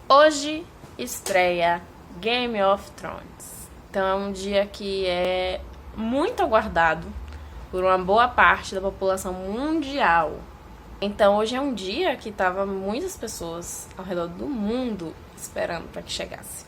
Hoje estreia Game of Thrones. Então é um dia que é muito aguardado por uma boa parte da população mundial. Então hoje é um dia que tava muitas pessoas ao redor do mundo esperando para que chegasse.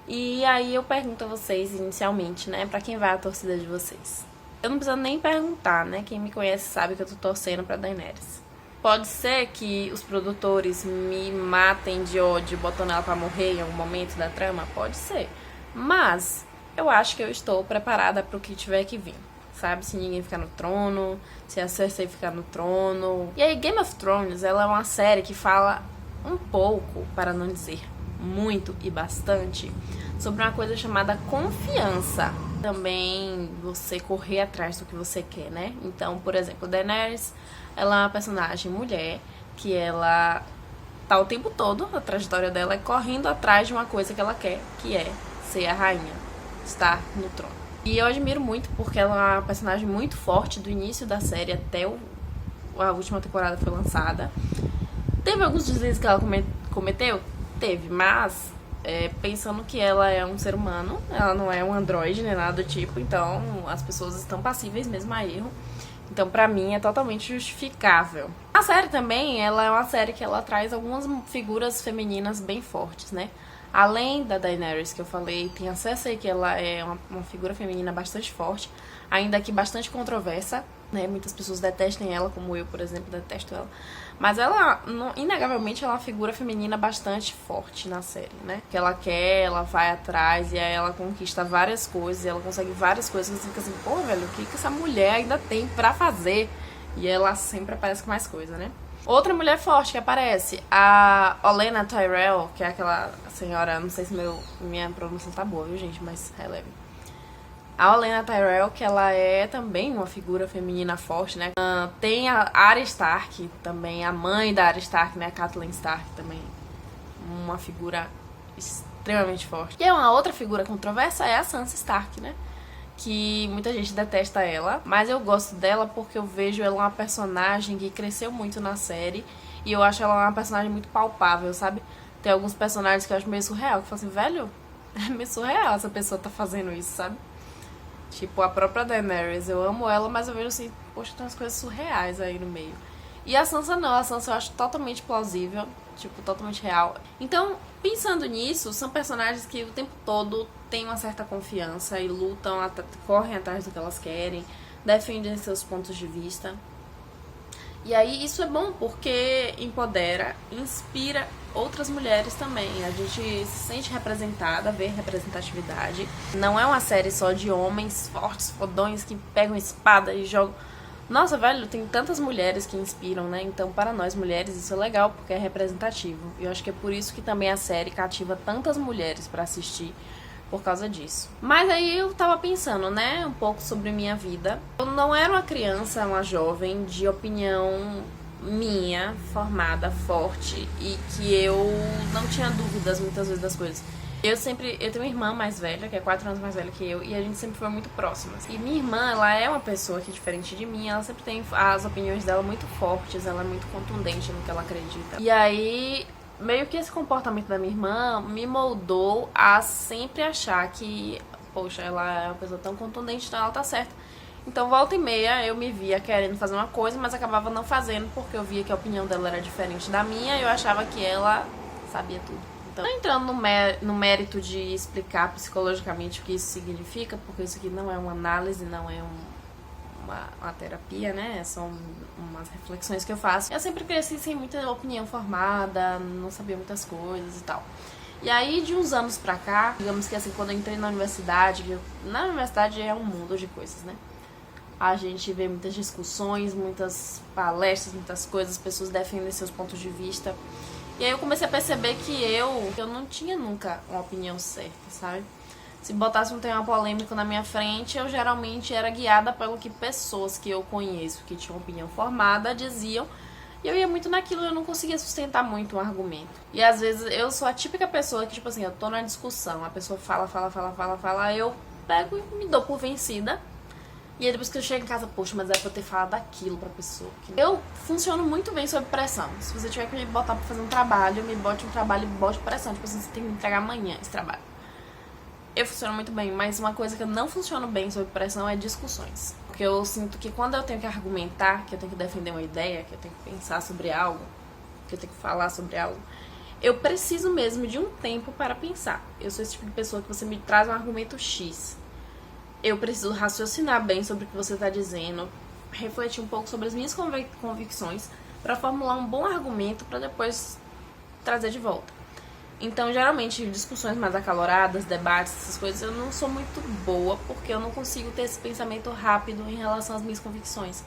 E aí eu pergunto a vocês inicialmente, né, para quem vai a torcida de vocês. Eu não preciso nem perguntar, né? Quem me conhece sabe que eu tô torcendo pra Daenerys. Pode ser que os produtores me matem de ódio botando ela pra morrer em algum momento da trama? Pode ser. Mas eu acho que eu estou preparada pro que tiver que vir. Sabe? Se ninguém ficar no trono, se a Cersei ficar no trono. E aí, Game of Thrones, ela é uma série que fala um pouco, para não dizer muito e bastante, sobre uma coisa chamada confiança. Também você correr atrás do que você quer, né? Então, por exemplo, Daenerys, ela é uma personagem mulher que ela tá o tempo todo, a trajetória dela é correndo atrás de uma coisa que ela quer, que é ser a rainha, estar no trono. E eu admiro muito porque ela é uma personagem muito forte do início da série até a última temporada foi lançada. Teve alguns deslizes que ela cometeu? Teve, mas pensando que ela é um ser humano, ela não é um androide nem nada do tipo, então as pessoas estão passíveis mesmo a erro. Então, pra mim, é totalmente justificável. A série também, ela é uma série que ela traz algumas figuras femininas bem fortes, né? Além da Daenerys, que eu falei, tem a Cersei, que ela é uma figura feminina bastante forte, ainda que bastante controversa, né? Muitas pessoas detestem ela, como eu, por exemplo, detesto ela. Mas ela, inegavelmente, ela é uma figura feminina bastante forte na série, né? Que ela quer, ela vai atrás, e aí ela conquista várias coisas, e ela consegue várias coisas, e você fica assim, pô, velho, o que essa mulher ainda tem pra fazer? E ela sempre aparece com mais coisa, né? Outra mulher forte que aparece, a Olenna Tyrell, que é aquela senhora, não sei se minha pronúncia tá boa, viu, gente, mas releve. A Olenna Tyrell, que ela é também uma figura feminina forte, né? Tem a Arya Stark também, a mãe da Arya Stark, né? A Catelyn Stark também, uma figura extremamente forte. E uma outra figura controversa é a Sansa Stark, né? Que muita gente detesta ela, mas eu gosto dela porque eu vejo ela uma personagem que cresceu muito na série e eu acho ela uma personagem muito palpável, sabe? Tem alguns personagens que eu acho meio surreal, que eu falo assim, velho, é meio surreal essa pessoa tá fazendo isso, sabe? Tipo, a própria Daenerys, eu amo ela, mas eu vejo assim, poxa, tem umas coisas surreais aí no meio. E a Sansa não, a Sansa eu acho totalmente plausível, tipo, totalmente real. Então, pensando nisso, são personagens que o tempo todo têm uma certa confiança e lutam, correm atrás do que elas querem, defendem seus pontos de vista. E aí isso é bom porque empodera, inspira outras mulheres também. A gente se sente representada, vê representatividade. Não é uma série só de homens fortes, fodões, que pegam espada e jogam. Nossa, velho, tem tantas mulheres que inspiram, né? Então, para nós mulheres, isso é legal, porque é representativo. E eu acho que é por isso que também a série cativa tantas mulheres para assistir, por causa disso. Mas aí eu tava pensando, né, um pouco sobre minha vida. Eu não era uma criança, uma jovem de opinião minha, formada, forte, e que eu não tinha dúvidas muitas vezes das coisas. Eu tenho uma irmã mais velha, que é 4 anos mais velha que eu, e a gente sempre foi muito próximas. E minha irmã, ela é uma pessoa que, diferente de mim, ela sempre tem as opiniões dela muito fortes, ela é muito contundente no que ela acredita. E aí, meio que esse comportamento da minha irmã me moldou a sempre achar que, poxa, ela é uma pessoa tão contundente, então ela tá certa. Então, volta e meia, eu me via querendo fazer uma coisa, mas acabava não fazendo, porque eu via que a opinião dela era diferente da minha, e eu achava que ela sabia tudo. Então, entrando no mérito de explicar psicologicamente o que isso significa, porque isso aqui não é uma análise, não é uma terapia, né? São umas reflexões que eu faço. Eu sempre cresci sem muita opinião formada, não sabia muitas coisas e tal. E aí, de uns anos pra cá, digamos que assim, quando eu entrei na universidade, na universidade é um mundo de coisas, né? A gente vê muitas discussões, muitas palestras, muitas coisas, as pessoas defendem seus pontos de vista. E aí eu comecei a perceber que eu não tinha nunca uma opinião certa, sabe? Se botasse um tema polêmico na minha frente, eu geralmente era guiada pelo que pessoas que eu conheço, que tinham opinião formada, diziam. E eu ia muito naquilo, eu não conseguia sustentar muito um argumento. E às vezes eu sou a típica pessoa que, tipo assim, eu tô na discussão, a pessoa fala, eu pego e me dou por vencida. E aí depois que eu chego em casa, poxa, mas é pra eu ter falado aquilo pra pessoa. Eu funciono muito bem sob pressão. Se você tiver que me botar pra fazer um trabalho, me bote um trabalho e bote pressão. Tipo assim, você tem que me entregar amanhã esse trabalho. Eu funciono muito bem, mas uma coisa que eu não funciono bem sob pressão é discussões. Porque eu sinto que quando eu tenho que argumentar, que eu tenho que defender uma ideia, que eu tenho que pensar sobre algo, que eu tenho que falar sobre algo, eu preciso mesmo de um tempo para pensar. Eu sou esse tipo de pessoa que você me traz um argumento X. Eu preciso raciocinar bem sobre o que você está dizendo, refletir um pouco sobre as minhas convicções para formular um bom argumento para depois trazer de volta. Então, geralmente, discussões mais acaloradas, debates, essas coisas, eu não sou muito boa porque eu não consigo ter esse pensamento rápido em relação às minhas convicções.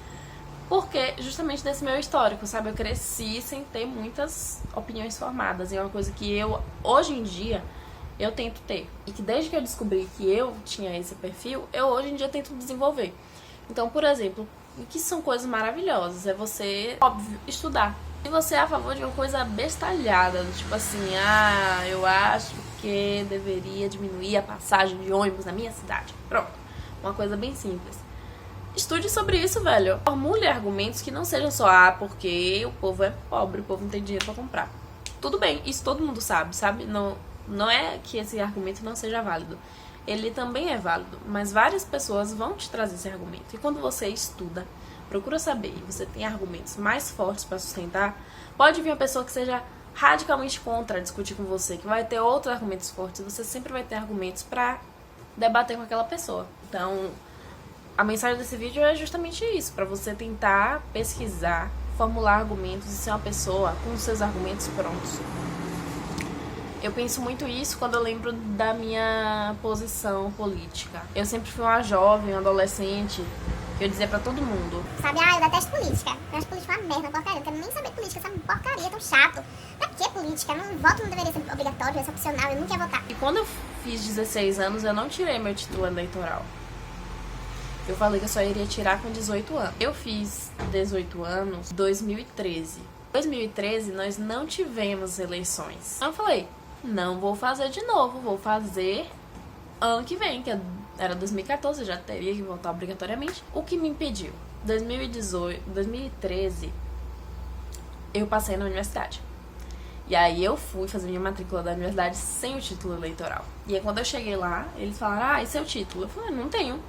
Porque, justamente desse meu histórico, sabe? Eu cresci sem ter muitas opiniões formadas. E é uma coisa que eu, hoje em dia, eu tento ter. E que desde que eu descobri que eu tinha esse perfil, eu hoje em dia tento desenvolver. Então, por exemplo, o que são coisas maravilhosas? É você, óbvio, estudar. Se você é a favor de uma coisa bestalhada, tipo assim, eu acho que deveria diminuir a passagem de ônibus na minha cidade. Pronto. Uma coisa bem simples. Estude sobre isso, velho. Formule argumentos que não sejam só, porque o povo é pobre, o povo não tem dinheiro pra comprar. Tudo bem, isso todo mundo sabe? Não é que esse argumento não seja válido. Ele também é válido, mas várias pessoas vão te trazer esse argumento. E quando você estuda, procura saber, e você tem argumentos mais fortes para sustentar, pode vir uma pessoa que seja radicalmente contra discutir com você, que vai ter outros argumentos fortes, você sempre vai ter argumentos para debater com aquela pessoa. Então, a mensagem desse vídeo é justamente isso, para você tentar pesquisar, formular argumentos e ser uma pessoa com os seus argumentos prontos. Eu penso muito isso quando eu lembro da minha posição política. Eu sempre fui uma jovem, uma adolescente, que eu dizia pra todo mundo. Sabe, eu detesto política. Eu acho política uma merda, uma porcaria. Eu não quero nem saber política, essa porcaria tão chato. Pra que política? Voto não deveria ser obrigatório, deveria ser opcional, eu nunca ia votar. E quando eu fiz 16 anos, eu não tirei meu título eleitoral. Eu falei que eu só iria tirar com 18 anos. Eu fiz 18 anos em 2013. Em 2013, nós não tivemos eleições. Então eu falei, não vou fazer de novo, vou fazer ano que vem, que era 2014, eu já teria que votar obrigatoriamente. O que me impediu? 2013, eu passei na universidade. E aí eu fui fazer minha matrícula da universidade sem o título eleitoral. E aí quando eu cheguei lá, eles falaram, esse é o título. Eu falei, não tenho.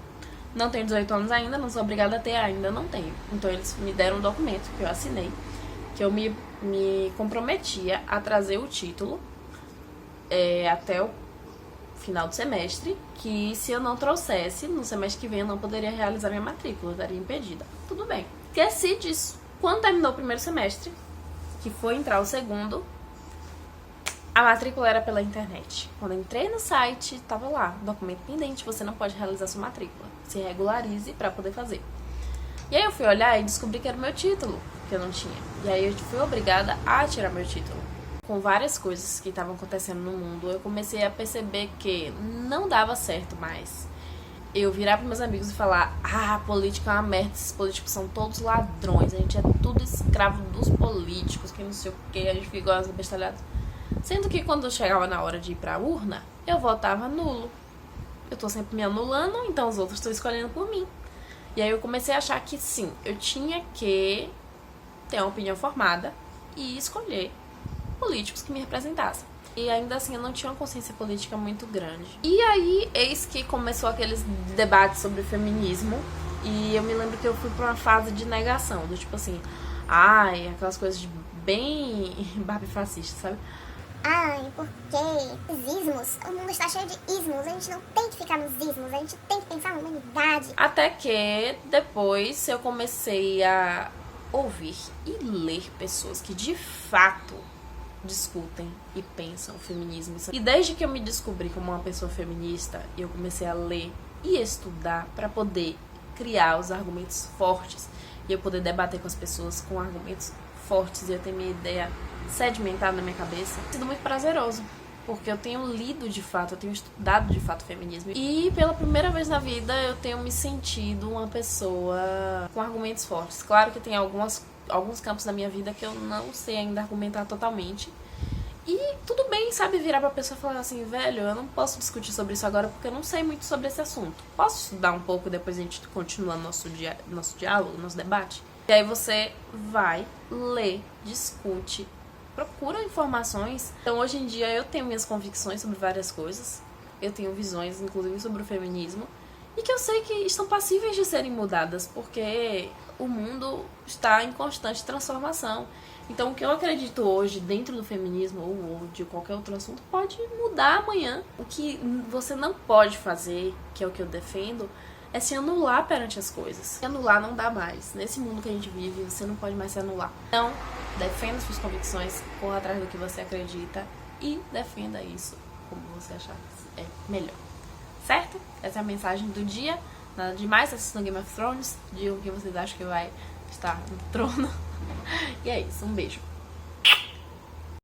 Não tenho 18 anos ainda, não sou obrigada a ter ainda, não tenho. Então eles me deram um documento que eu assinei, que eu me comprometia a trazer o título até o final do semestre, que se eu não trouxesse, no semestre que vem eu não poderia realizar minha matrícula, eu estaria impedida. Tudo bem. Esqueci disso. Quando terminou o primeiro semestre, que foi entrar o segundo, a matrícula era pela internet. Quando eu entrei no site, estava lá, documento pendente, você não pode realizar sua matrícula. Se regularize para poder fazer. E aí eu fui olhar e descobri que era o meu título, que eu não tinha. E aí eu fui obrigada a tirar meu título. Com várias coisas que estavam acontecendo no mundo, eu comecei a perceber que não dava certo mais eu virar para meus amigos e falar, política é uma merda, esses políticos são todos ladrões, a gente é tudo escravo dos políticos, que não sei o que, a gente fica igual as bestalhadas. Sendo que quando chegava na hora de ir pra urna, eu votava nulo. Eu tô sempre me anulando, então os outros estão escolhendo por mim. E aí eu comecei a achar que sim, eu tinha que ter uma opinião formada e escolher políticos que me representassem. E ainda assim eu não tinha uma consciência política muito grande. E aí, eis que começou aqueles debates sobre feminismo. E eu me lembro que eu fui pra uma fase de negação, do tipo assim, aquelas coisas de bem Barbie fascista, sabe? Porque os ismos, o mundo está cheio de ismos, a gente não tem que ficar nos ismos, a gente tem que pensar na humanidade. Até que depois eu comecei a ouvir e ler pessoas que de fato discutem e pensam o feminismo. E desde que eu me descobri como uma pessoa feminista, eu comecei a ler e estudar para poder criar os argumentos fortes e eu poder debater com as pessoas com argumentos fortes e eu ter minha ideia sedimentada na minha cabeça. Tem sido muito prazeroso, porque eu tenho lido de fato, eu tenho estudado de fato feminismo e pela primeira vez na vida eu tenho me sentido uma pessoa com argumentos fortes. Claro que tem alguns campos da minha vida que eu não sei ainda argumentar totalmente E tudo bem, sabe, virar pra pessoa e falar assim, velho, eu não posso discutir sobre isso agora porque eu não sei muito sobre esse assunto. Posso estudar um pouco e depois a gente continua nosso diálogo, nosso debate? E aí você vai, lê, discute, procura informações. Então hoje em dia eu tenho minhas convicções sobre várias coisas. Eu tenho visões, inclusive, sobre o feminismo. E que eu sei que estão passíveis de serem mudadas, porque o mundo está em constante transformação. Então, o que eu acredito hoje dentro do feminismo ou de qualquer outro assunto pode mudar amanhã. O que você não pode fazer, que é o que eu defendo, é se anular perante as coisas. Se anular não dá mais. Nesse mundo que a gente vive, você não pode mais se anular. Então, defenda suas convicções, corra atrás do que você acredita e defenda isso como você achar que é melhor. Certo? Essa é a mensagem do dia. Nada demais, assistam Game of Thrones. Digam o que vocês acham que vai estar no trono. E é isso, um beijo.